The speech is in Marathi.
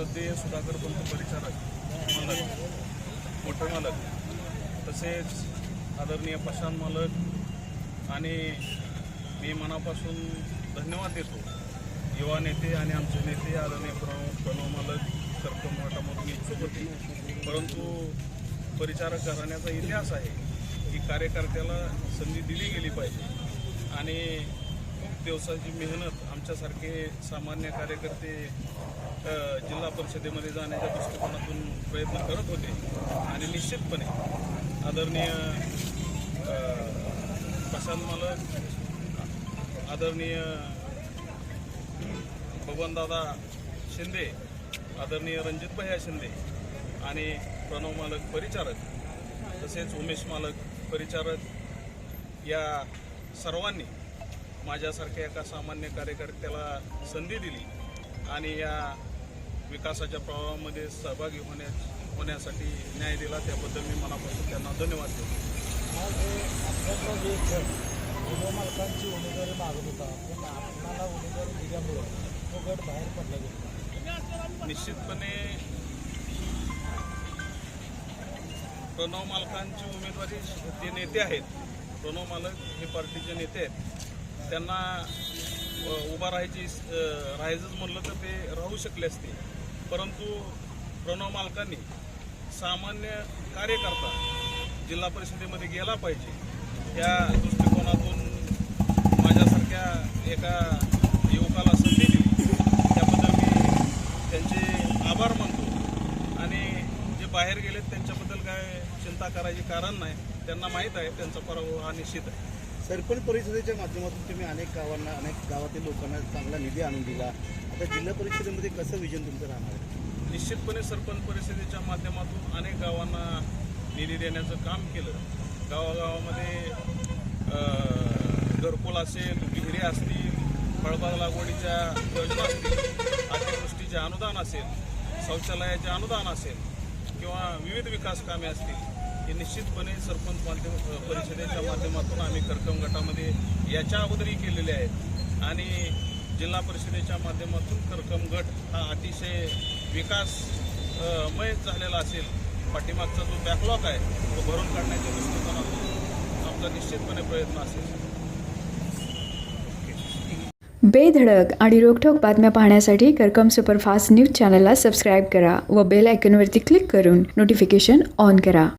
श्रद्धेय सुधाकर पंत परिचारक मालक, मोठे मालक, तसेच आदरणीय प्रशांत मालक आणि मी मनापासून धन्यवाद देतो युवा नेते आणि आमचे नेते आदरणीय प्रणव मालक करकम गटामधून इच्छुक होते, परंतु परिचारक घराण्याचा इतिहास आहे की कार्यकर्त्याला संधी दिली गेली पाहिजे आणि खूप दिवसाची मेहनत आमच्यासारखे सामान्य कार्यकर्ते जिल्हा परिषदेमध्ये जाण्याच्या दृष्टिकोनातून प्रयत्न करत होते आणि निश्चितपणे आदरणीय प्रशांत मालक, आदरणीय बबनदादा शिंदे, आदरणीय रणजित भैया शिंदे आणि प्रणव मालक परिचारक, तसेच उमेश मालक परिचारक या सर्वांनी माझ्यासारख्या एका सामान्य कार्यकर्त्याला संधी दिली आणि या विकासाच्या प्रवाहामध्ये सहभागी होण्यासाठी न्याय दिला, त्याबद्दल मी मनापासून त्यांना धन्यवाद देतो. मालकांची उमेदवारी मागत होता, पण आपल्याला उमेदवारी दिल्यामुळे तो गट बाहेर पडला गेला. निश्चितपणे प्रणव मालकांची उमेदवारी, जे नेते आहेत, प्रणव मालक हे पार्टीचे नेते आहेत, त्यांना उभा राहायचंच म्हणलं तर ते राहू शकले असते, परंतु प्रणव मालकांनी सामान्य कार्यकर्ता जिल्हा परिषदेमध्ये गेला पाहिजे या दृष्टिकोनातून माझ्यासारख्या एका युवकाला संधी दिली, त्याबद्दल मी त्यांचे आभार मानतो आणि जे बाहेर गेलेत त्यांच्याबद्दल काय चिंता करायची कारण नाही, त्यांना माहीत आहे त्यांचा पराभव हा निश्चित आहे. सरपंच परिषदेच्या माध्यमातून तुम्ही अनेक गावातील लोकांना चांगला निधी आणून दिला, आता जिल्हा परिषदेमध्ये कसं विजन तुमचं राहणार आहे? निश्चितपणे सरपंच परिषदेच्या माध्यमातून अनेक गावांना निधी देण्याचं काम केलं. गावागावामध्ये घरकुल असेल, विहिरी असतील, फळबाग लागवडीच्या योजना असतील, अतिवृष्टीचे अनुदान असेल, शौचालयाचे अनुदान असेल किंवा विविध विकास कामे असतील, हे निश्चितपणे सरपंच परिषदेच्या माध्यमातून आम्ही करकम गटामध्ये याच्या अगोदरही केलेले आहेत आणि जिल्हा परिषदेच्या माध्यमातून करकम गट हा अतिशय विकासमय झालेला असेल. पाठीमागचा जो बॅकलॉग आहे तो भरून काढण्याच्या दृष्टिकोनातून आमचा निश्चितपणे प्रयत्न असेल. बेधडक आणि रोखठोक बातम्या पाहण्यासाठी करकम सुपरफास्ट न्यूज चॅनलला सबस्क्राईब करा व बेल आयकॉनवरती क्लिक करून नोटिफिकेशन ऑन करा.